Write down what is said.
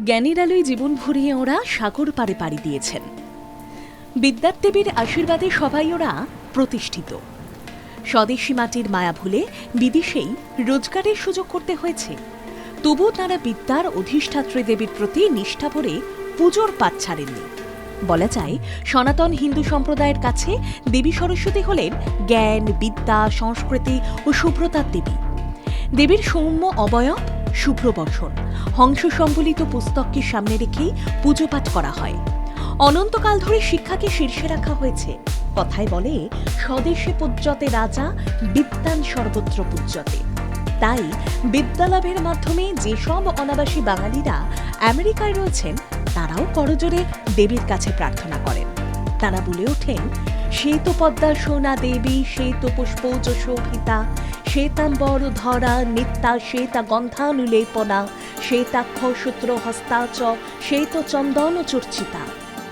জ্ঞানের আলোয় জীবন ভরিয়ে ওরা সাগর পাড়ে পাড়ি দিয়েছেন। বিদ্যার দেবীর আশীর্বাদে সবাই ওরা প্রতিষ্ঠিত। স্বদেশী মাটির মায়া ভুলে বিদেশেই রোজগারের সুযোগ করতে হয়েছে। তবু তারা বিদ্যার অধিষ্ঠাত্রী দেবীর প্রতি নিষ্ঠা ভরে পুজোর পাঠ ছাড়েননি। বলা যায়, সনাতন হিন্দু সম্প্রদায়ের কাছে দেবী সরস্বতী হলেন জ্ঞান, বিদ্যা, সংস্কৃতি ও শুভ্রতার দেবী। দেবীর সৌম্য অবয়ব, শুভ্র বসন, হংস সম্বলিত পুস্তককে সামনে রেখেই পুজো পাঠ করা হয়। অনন্তকাল ধরে শিক্ষাকে শীর্ষে রাখা হয়েছে। কথায় বলে, স্বদেশে পূজ্যতে রাজা, বিদ্যান সর্বত্র পূজ্যতে। তাই বিদ্যালাভের মাধ্যমে যেসব অনাবাসী বাঙালিরা আমেরিকায় রয়েছেন, তারাও করজোড়ে দেবীর কাছে প্রার্থনা করেন। তারা বলে ওঠেন, শ্বেত পদ্মা সোনা দেবী, শ্বেত পুষ্পৌজ শোভিতা, শ্বেতাম্বর ধরা নিত্যা, শ্বেতা গন্ধানুলেপনা, শ্বেতাক্ষ সূত্র হস্তাচ, শ্বেত চন্দন চর্চিতা।